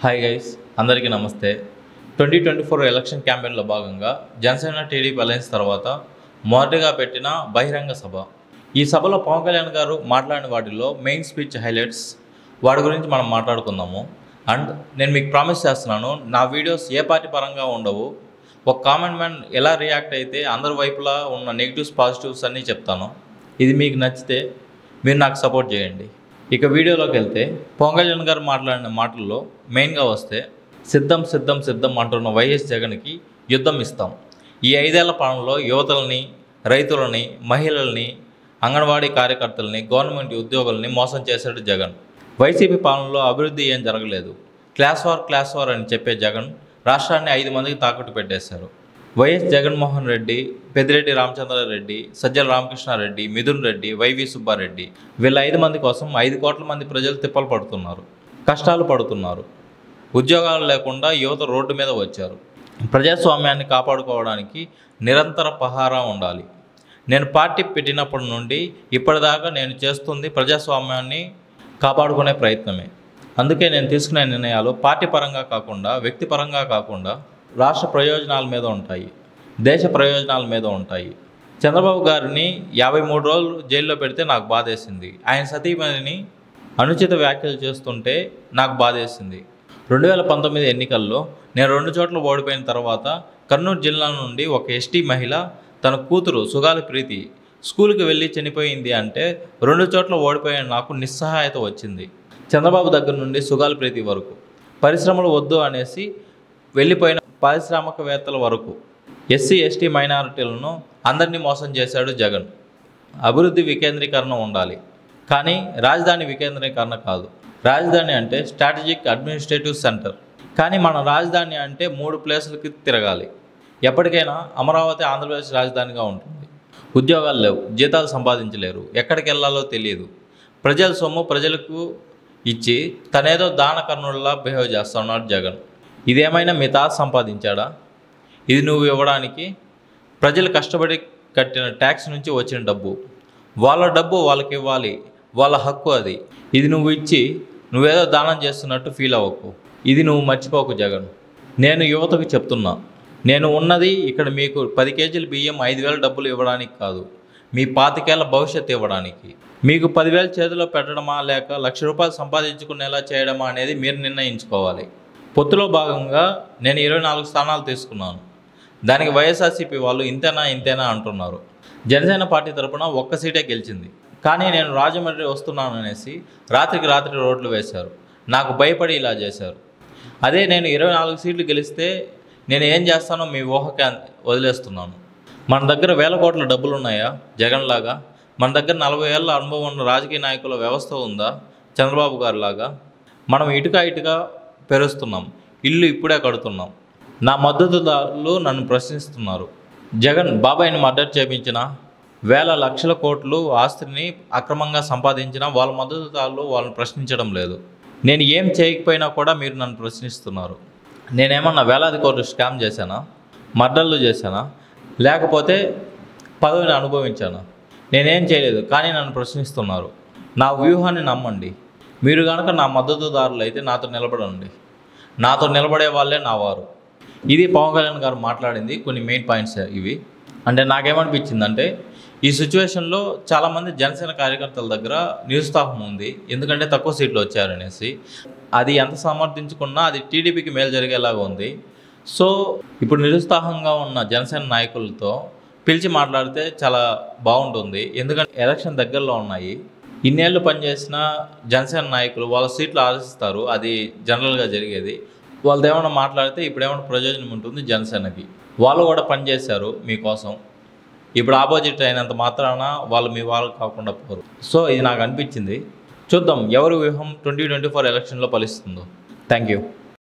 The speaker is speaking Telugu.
హాయ్ గైస్, అందరికీ నమస్తే. 2024 ఎలక్షన్ క్యాంపెయిన్లో భాగంగా జనసేన టీడీపీ అలయన్స్ తర్వాత మొదటగా పెట్టిన బహిరంగ సభ. ఈ సభలో పవన్ కళ్యాణ్ గారు మాట్లాడిన వాటిలో మెయిన్ స్పీచ్ హైలైట్స్, వాటి గురించి మనం మాట్లాడుకుందాము. అండ్ నేను మీకు ప్రామిస్ చేస్తున్నాను, నా వీడియోస్ ఏ పార్టీ పరంగా ఉండవు. ఒక కామన్ మ్యాన్ ఎలా రియాక్ట్ అయితే అందరి వైపులా ఉన్న నెగిటివ్స్ పాజిటివ్స్ అన్నీ చెప్తాను. ఇది మీకు నచ్చితే మీరు నాకు సపోర్ట్ చేయండి. ఇక వీడియోలోకి వెళ్తే, పవన్ కళ్యాణ్ గారు మాట్లాడిన మాటల్లో మెయిన్గా వస్తే, సిద్ధం సిద్ధం సిద్ధం అంటున్న వైఎస్ జగన్కి యుద్ధం ఇస్తాం. ఈ 5 ఏళ్ల పాలనలో యువతల్ని, రైతులని, మహిళల్ని, అంగన్వాడీ కార్యకర్తలని, గవర్నమెంట్ ఉద్యోగుల్ని మోసం చేశాడు జగన్. వైసీపీ పాలనలో అభివృద్ధి ఏం జరగలేదు. క్లాస్ వార్ అని చెప్పే జగన్ రాష్ట్రాన్ని 5 మందికి తాకట్టు పెట్టేశారు. వైఎస్ జగన్మోహన్ రెడ్డి, పెద్దిరెడ్డి రామచంద్రారెడ్డి, సజ్జల రామకృష్ణారెడ్డి, మిథున్ రెడ్డి, వైవి సుబ్బారెడ్డి, వీళ్ళ 5 మంది కోసం 5 కోట్ల మంది ప్రజలు తిప్పలు పడుతున్నారు, కష్టాలు పడుతున్నారు. ఉద్యోగాలు లేకుండా యువత రోడ్డు మీద వచ్చారు. ప్రజాస్వామ్యాన్ని కాపాడుకోవడానికి నిరంతర పహారా ఉండాలి. నేను పార్టీ పెట్టినప్పటి నుండి ఇప్పటిదాకా నేను చేస్తుంది ప్రజాస్వామ్యాన్ని కాపాడుకునే ప్రయత్నమే. అందుకే నేను తీసుకునే నిర్ణయాలు పార్టీ పరంగా కాకుండా, వ్యక్తిపరంగా కాకుండా రాష్ట్ర ప్రయోజనాల మీద ఉంటాయి, దేశ ప్రయోజనాల మీద ఉంటాయి. చంద్రబాబు గారిని 53 రోజులు జైల్లో పెడితే నాకు బాధేసింది. ఆయన సతీమణిని అనుచిత వ్యాఖ్యలు చేస్తుంటే నాకు బాధేసింది. 2019 ఎన్నికల్లో నేను 2 చోట్ల ఓడిపోయిన తర్వాత కర్నూలు జిల్లా నుండి ఒక ఎస్టీ మహిళ తన కూతురు సుగాలి ప్రీతి స్కూల్కి వెళ్ళి చనిపోయింది అంటే 2 చోట్ల ఓడిపోయిన నాకు నిస్సహాయత వచ్చింది. చంద్రబాబు దగ్గర నుండి సుగాలి ప్రీతి వరకు, పరిశ్రమలు వద్దు అనేసి వెళ్ళిపోయిన పారిశ్రామికవేత్తల వరకు, ఎస్సీ ఎస్టీ మైనారిటీలను అందరినీ మోసం చేశాడు జగన్. అభివృద్ధి వికేంద్రీకరణ ఉండాలి, కానీ రాజధాని వికేంద్రీకరణ కాదు. రాజధాని అంటే స్ట్రాటజిక్ అడ్మినిస్ట్రేటివ్ సెంటర్, కానీ మన రాజధాని అంటే 3 ప్లేసులకి తిరగాలి. ఎప్పటికైనా అమరావతి ఆంధ్రప్రదేశ్ రాజధానిగా ఉంటుంది. ఉద్యోగాలు లేవు, జీతాలు సంపాదించలేరు, ఎక్కడికి వెళ్ళాలో తెలియదు. ప్రజల సొమ్ము ప్రజలకు ఇచ్చి తనేదో దానకర్ణుల్లా బిహేవ్ చేస్తున్నాడు జగన్. ఇదేమైనా మీ తాత సంపాదించాడా? ఇది నువ్వు ఇవ్వడానికి? ప్రజలు కష్టపడి కట్టిన ట్యాక్స్ నుంచి వచ్చిన డబ్బు, వాళ్ళ డబ్బు వాళ్ళకి ఇవ్వాలి, వాళ్ళ హక్కు అది. ఇది నువ్వు ఇచ్చి నువ్వేదో దానం చేస్తున్నట్టు ఫీల్ అవ్వకు. ఇది నువ్వు మర్చిపోకు జగన్. నేను యువతకు చెప్తున్నా, నేను ఉన్నది ఇక్కడ మీకు 10 కేజీల బియ్యం 5,000 డబ్బులు ఇవ్వడానికి కాదు, మీ 25 ఏళ్ల భవిష్యత్తు ఇవ్వడానికి. మీకు 10,000 చేతిలో పెట్టడమా లేక ₹1,00,000 సంపాదించుకునేలా చేయడమా అనేది మీరు నిర్ణయించుకోవాలి. పొత్తులో భాగంగా నేను 24 స్థానాలు తీసుకున్నాను. దానికి వైఎస్ఆర్సీపీ వాళ్ళు ఇంతేనా అంటున్నారు. జనసేన పార్టీ తరపున 1 సీటే గెలిచింది. కానీ నేను రాజమండ్రి వస్తున్నాను అనేసి రాత్రికి రాత్రి రోడ్లు వేశారు. నాకు భయపడి ఇలా చేశారు. అదే నేను 24 సీట్లు గెలిస్తే నేను ఏం చేస్తానో మీ ఊహకే వదిలేస్తున్నాను. మన దగ్గర 1,000 కోట్ల డబ్బులు ఉన్నాయా జగన్లాగా? మన దగ్గర 40 ఏళ్ల అనుభవం ఉన్న రాజకీయ నాయకుల వ్యవస్థ ఉందా చంద్రబాబు గారి లాగా? మనం ఇటుక పెరుస్తున్నాం, ఇల్లు ఇప్పుడే కడుతున్నాం. నా మద్దతుదారులు నన్ను ప్రశ్నిస్తున్నారు. జగన్ బాబాయిని మర్డర్ చేయించిన, వేల లక్షల కోట్లు ఆస్తిని అక్రమంగా సంపాదించిన వాళ్ళ మద్దతుదారులు వాళ్ళని ప్రశ్నించడం లేదు. నేను ఏం చేయకపోయినా కూడా మీరు నన్ను ప్రశ్నిస్తున్నారు. నేనేమన్నా వేలాది కోట్లు స్కామ్ చేశానా? మర్డర్లు చేశానా? లేకపోతే పదవిని అనుభవించానా? నేనేం చేయలేదు, కానీ నన్ను ప్రశ్నిస్తున్నారు. నా వ్యూహాన్ని నమ్మండి. మీరు కనుక నా మద్దతుదారులు అయితే నాతో నిలబడండి. నాతో నిలబడే వాళ్ళే నా వారు. ఇది పవన్ కళ్యాణ్ గారు మాట్లాడింది కొన్ని మెయిన్ పాయింట్స్ ఇవి. అంటే నాకేమనిపించిందంటే, ఈ సిచ్యువేషన్లో చాలామంది జనసేన కార్యకర్తల దగ్గర నిరుత్సాహం ఉంది. ఎందుకంటే తక్కువ సీట్లు వచ్చారనేసి. అది ఎంత సమర్థించుకున్నా అది టీడీపీకి మేలు జరిగేలాగా ఉంది. సో ఇప్పుడు నిరుత్సాహంగా ఉన్న జనసేన నాయకులతో పిలిచి మాట్లాడితే చాలా బాగుంటుంది. ఎందుకంటే ఎలక్షన్ దగ్గరలో ఉన్నాయి. ఇన్నేళ్ళు పనిచేసిన జనసేన నాయకులు వాళ్ళ సీట్లు ఆశిస్తారు, అది జనరల్గా జరిగేది. వాళ్ళది ఏమైనా మాట్లాడితే ఇప్పుడు ఏమైనా ప్రయోజనం ఉంటుంది జనసేనకి. వాళ్ళు కూడా పనిచేశారు మీకోసం. ఇప్పుడు ఆపోజిట్ అయినంత మాత్రాన వాళ్ళు మీ వాళ్ళు కాకుండా పోరు. సో ఇది నాకు అనిపించింది. చూద్దాం ఎవరి వ్యూహం 2024 ఎలక్షన్లో ఫలిస్తుందో. Thank you.